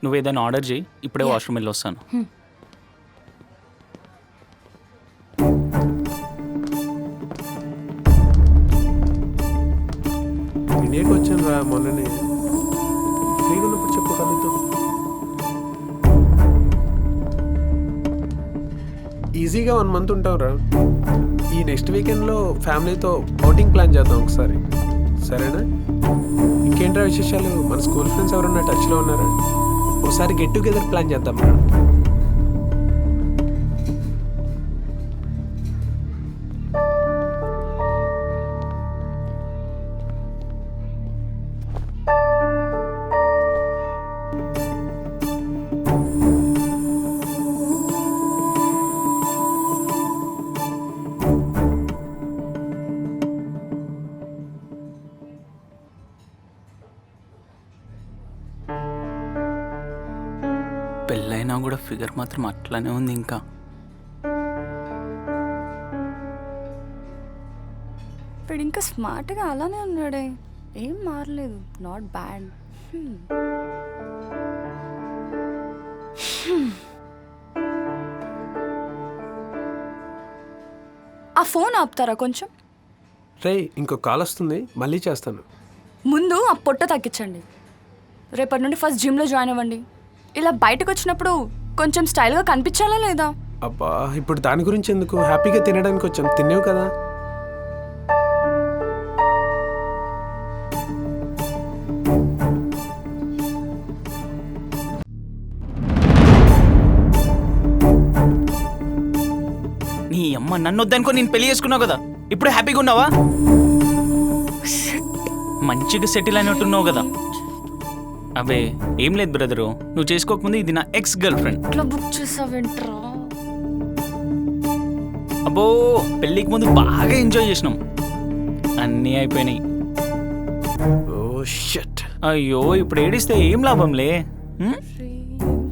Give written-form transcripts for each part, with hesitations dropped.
నువ్వు ఏదైనా ఆర్డర్ చేయి, ఇప్పుడే వాష్రూమ్ వెళ్ళి వస్తాను. ఇండియాకి వచ్చాను రా మొన్ననే. ఫ్రీగా ఉన్నప్పుడు చెప్పు కలుద్దాం. ఈజీగా 1 month ఉంటాం రా. ఈ నెక్స్ట్ వీకెండ్లో ఫ్యామిలీతో అవుటింగ్ ప్లాన్ చేద్దాం ఒకసారి, సరేనా? ఇంకేంట్రా విశేషాలు? మన స్కూల్ ఫ్రెండ్స్ ఎవరన్నా టచ్లో ఉన్నారా? ఒకసారి గెట్ టుగెదర్ ప్లాన్ చేద్దాం రా. పెళ్ళైనా కూడా ఫిగర్ మాత్రం అట్లానే ఉంది ఇంకా. ఇప్పుడు ఇంకా స్మార్ట్గా అలానే ఉన్నాడే, ఏం మారలేదు. Not bad. ఆ ఫోన్ ఆపుతారా కొంచెం? రే, ఇంకో కాల్ వస్తుంది, మళ్ళీ చేస్తాను. ముందు ఆ పొట్ట తగ్గించండి. రేపటి నుండి ఫస్ట్ జిమ్లో జాయిన్ అవ్వండి. ఇలా బయటకు వచ్చినప్పుడు కొంచెం స్టైల్గా కనిపించాలా లేదా? అబ్బా, ఇప్పుడు దాని గురించి ఎందుకు? హ్యాపీగా తినడానికి వచ్చాం, తినేవు కదా. నీ అమ్మ నన్ను వద్దనుకో నేను పెళ్లి చేసుకున్నావు కదా, ఇప్పుడు హ్యాపీగా ఉన్నావా? మంచిగా సెటిల్ అయినట్టున్నావు కదా. అవే ఏం లేదు బ్రదరు, నువ్వు చేసుకోకముందు ఇది నా ఎక్స్ గర్ల్ ఫ్రెండ్. ఇట్లా బుక్ చేసావేంట్రా? అబ్బో, పెళ్ళికి ముందు బాగా ఎంజాయ్ చేసినాం, అన్నీ అయిపోయినాయి. ఓ షట్. అయ్యో, ఇప్పుడు ఏడిస్తే ఏం లాభంలే. ఏం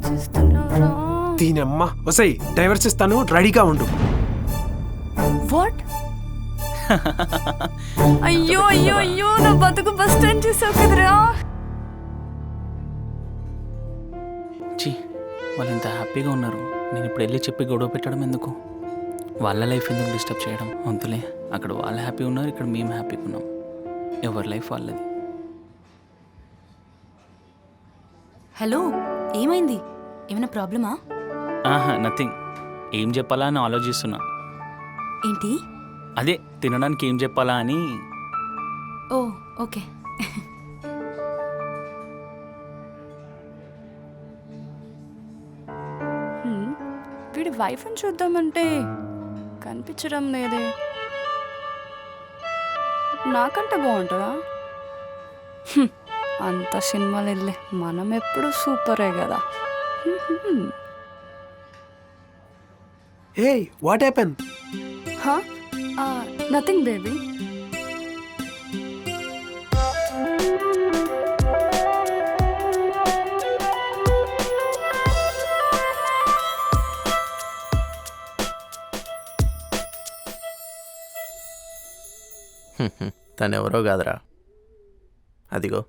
చేస్తున్నావురా? దీనమ్మ వసై, డైవర్స్ ఇస్తాను, రెడీగా ఉండు. వాట్? అయ్యో అయ్యో అయ్యో, నా బతుకు బస్ స్టాండ్ చేసావు కదరా. చి, వాళ్ళు ఇంత హ్యాపీగా ఉన్నారు, నేను ఇప్పుడు వెళ్ళి చెప్పి గొడవ పెట్టడం ఎందుకు? వాళ్ళ లైఫ్ ఎందుకు డిస్టర్బ్ చేయడం? వద్దులే, అక్కడ వాళ్ళు హ్యాపీ ఉన్నారు, ఇక్కడ మేము హ్యాపీగా ఉన్నాం. ఎవరి లైఫ్ వాళ్ళది. హలో, ఏమైంది? ఏమైనా ప్రాబ్లమా? ఆహా, నథింగ్. ఏం చెప్పాలా అని ఆలోచిస్తున్నా. ఏంటి? అదే తినడానికి ఏం చెప్పాలా అని. ఓ ఓకే. వీడి వైఫ్ని చూద్దామంటే కనిపించడం లేదే. నాకంటే బాగుంటుందా? అంత సినిమాలు వెళ్ళే మనం ఎప్పుడు సూపరే కదా. ఏ వాట్ హ్యాపెన్? Nothing baby. తనెవరో కాదురా, అదిగో.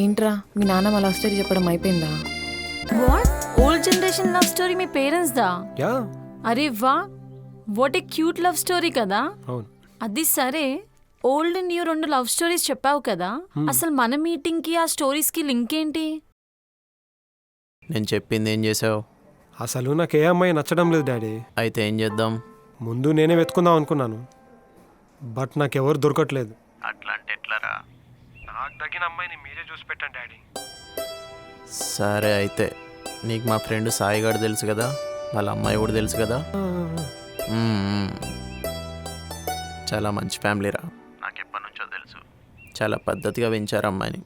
ఏంట్రా, మీ నాన్న లవ్ స్టోరీ చెప్పడం అయిపోయిందా? What? Old generation love story మీ పేరెంట్స్ దా? యా. అరే వా, what a cute love story కదా. అవును. అది సరే, ఓల్డ్ న్యూ 2 లవ్ స్టోరీస్ చెప్పావు కదా, అసలు మన మీటింగ్ కి ఆ స్టోరీస్ కి లింక్ ఏంటి? నేను చెప్పింది ఏం చేసావు? అసలు నాకు ఏ అమ్మాయి నచ్చడం లేదు డాడీ. అయితే ఏం చేద్దాం? ముందు నేనే వెతుకుందాం అనుకున్నాను, బట్ నాకెవరు దొరకట్లేదు. అట్లా అంటే ఎట్లారా? నాకు తగిన అమ్మాయిని మీరే చూసి పెట్టండి డాడీ. సరే అయితే, నీకు మా ఫ్రెండ్ సాయిగాడు తెలుసు కదా, వాళ్ళ అమ్మాయి కూడా తెలుసు కదా. చాలా మంచి ఫ్యామిలీరా, నాకు ఎప్పటి నుంచో తెలుసు. చాలా పద్ధతిగా పెంచారు అమ్మాయిని.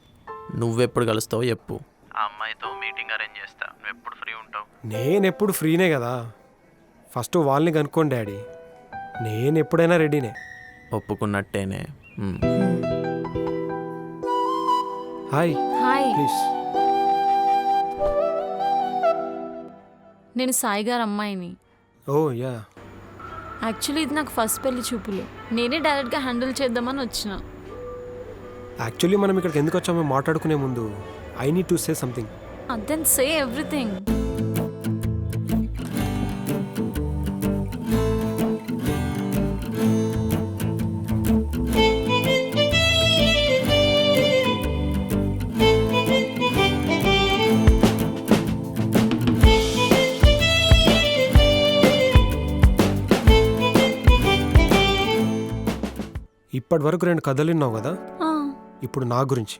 నువ్వెప్పుడు కలుస్తావో చెప్పు, ఆ అమ్మాయితో మీటింగ్ అరేంజ్ చేస్తా. నువ్వు ఎప్పుడు ఫ్రీ ఉంటావు? నేను ఎప్పుడు ఫ్రీనే కదా. ఫస్ట్ వాళ్ళని కనుక్కోండి డాడీ, నేను ఎప్పుడైనా రెడీనే. ఒప్పుకున్నట్టేనే. హాయ్. హాయ్. ప్లీజ్. నేను సాయి గారు అమ్మాయిని. ఓ యా. యాక్చువల్లీ ఇది నాకు ఫస్ట్ పెళ్లి చూపులు. నేనే డైరెక్ట్గా హ్యాండిల్ చేద్దామని వచ్చిన. యాక్చువల్లీ మనం ఇక్కడికి ఎందుకు వచ్చామో మాట్లాడుకునే ముందు I need to say something. Then say everything. ఇప్పటి వరకు 2 కథలు విన్నావు కదా, ఇప్పుడు నా గురించి.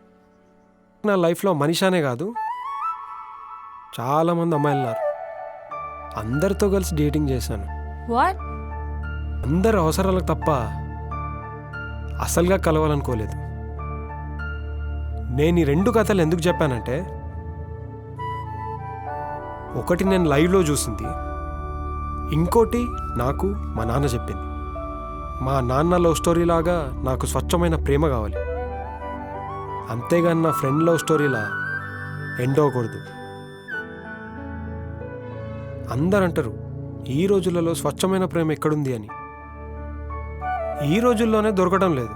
నా లైఫ్లో మనిషానే కాదు, చాలామంది అమ్మాయిలు ఉన్నారు. అందరితో కలిసి డేటింగ్ చేశాను. వాట్? అందరి అవసరాలకు తప్ప అసలుగా కలవాలనుకోలేదు. నేను ఈ 2 కథలు ఎందుకు చెప్పానంటే, ఒకటి నేను లైవ్లో చూసింది, ఇంకోటి నాకు మా నాన్న చెప్పింది. మా నాన్న లవ్ స్టోరీ లాగా నాకు స్వచ్ఛమైన ప్రేమ కావాలి, అంతేగాని నా ఫ్రెండ్ లవ్ స్టోరీలా ఎండ్ అవ్వకూడదు. అందరు అంటారు ఈ రోజులలో స్వచ్ఛమైన ప్రేమ ఎక్కడుంది అని. ఈ రోజుల్లోనే దొరకడం లేదు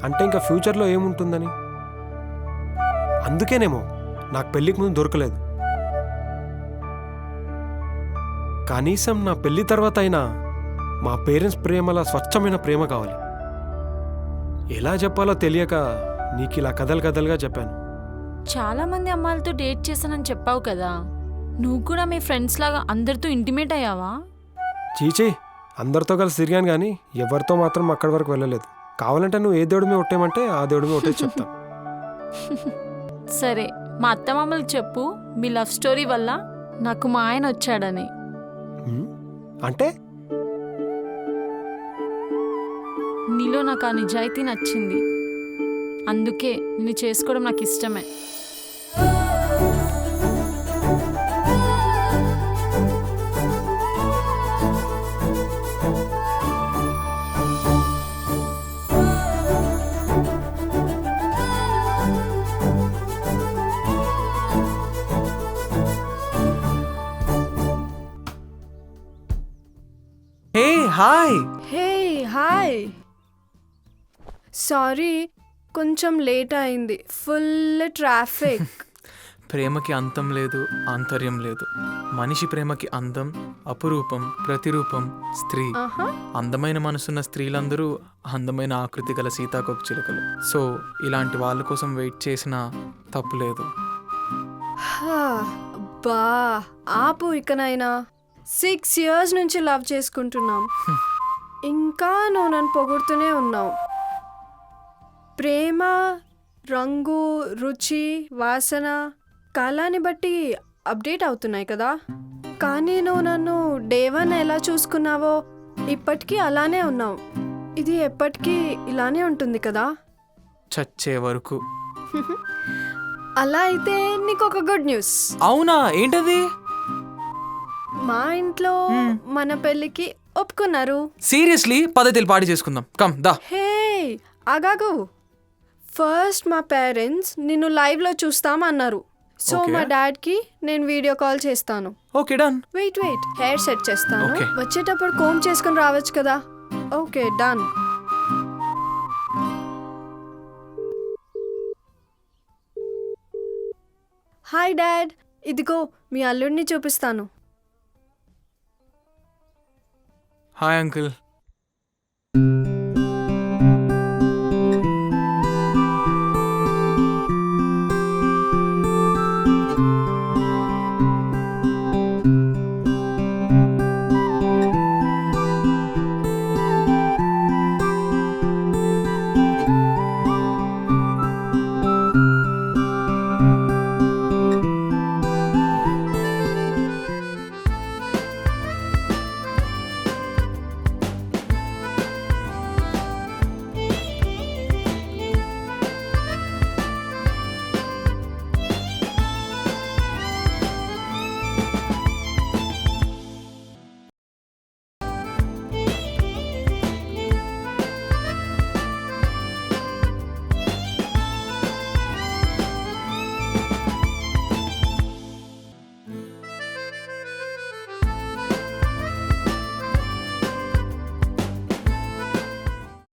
అంటే ఇంకా ఫ్యూచర్లో ఏముంటుందని. అందుకేనేమో నాకు పెళ్ళికి ముందు దొరకలేదు. కనీసం నా పెళ్ళి తర్వాత అయినా మా పేరెంట్స్ ప్రేమలా స్వచ్ఛమైన ప్రేమ కావాలి. ఎలా చెప్పాలో తెలియక నీకు ఇలా కథలుగా చెప్పాను. చాలా మంది అమ్మాయిలతో డేట్ చేశానని చెప్పావు కదా, నువ్వు కూడా మీ ఫ్రెండ్స్ లాగా అందరితో ఇంటిమేట్ అయ్యావా? చీచీ, అందరితో కలిసి తిరిగాను కానీ ఎవరితో మాత్రం అక్కడి వరకు వెళ్ళలేదు. కావాలంటే నువ్వు ఏ దేవుడి మీద ఒట్టేమంటే ఆ దేవుడి మీద ఒట్టేసి చెప్తాను. సరే, మా అత్తమామలకు చెప్పు మీ లవ్ స్టోరీ వల్ల నాకు మా ఆయన వచ్చాడని. అంటే నీలో నాకు ఆ నిజాయితీ నచ్చింది, అందుకే నిన్ను చేసుకోవడం నాకు ఇష్టమే. Hey hi. Hey hi. Sorry, కొంచెం లేట్ అయింది, ఫుల్ ట్రాఫిక్. ప్రేమకి అంతం లేదు, ఆంతర్యం లేదు. మనిషి ప్రేమకి అందం, అపురూపం, ప్రతిరూపం స్త్రీ. అందమైన మనసున్న స్త్రీలందరూ అందమైన ఆకృతి గల సీతాకోక చిలుకలు. సో ఇలాంటి వాళ్ళ కోసం వెయిట్ చేసినా తప్పు లేదు. బా ఆపు ఇకనైనా. 6 years నుంచి లవ్ చేసుకుంటున్నాం, ఇంకా నువ్వు నన్ను పొగుడుతూనే ఉన్నావు. ప్రేమ రంగు, రుచి, వాసన, కాలాన్ని బట్టి అప్డేట్ అవుతున్నాయి కదా. కానీ నువ్వు నన్ను డే 1 ఎలా చూసుకున్నావో ఇప్పటికీ అలానే ఉన్నావు. ఇది ఎప్పటికీ ఇలానే ఉంటుంది కదా. చచ్చే వరకు. అలా అయితే నీకు ఒక గుడ్ న్యూస్. అవునా? ఏంటది? మా ఇంట్లో మన పెళ్ళికి ఒప్పుకున్నారు. సీరియస్లీ? పద్ధతులు పాడి చేసుకుందాం. కమ్ దా. హే ఆగాగు. ఫస్ట్ మా పేరెంట్స్ నిన్ను లైవ్లో చూస్తామన్నారు. సో మా డాడ్కి నేను వీడియో కాల్ చేస్తాను. Okay done. Wait hair set చేస్తాను. Okay. వచ్చేటప్పుడు కోమ్ చేసుకుని రావచ్చు కదా. Okay done. హాయ్ డాడ్, ఇదిగో మీ అల్లుడిని చూపిస్తాను. Hi uncle.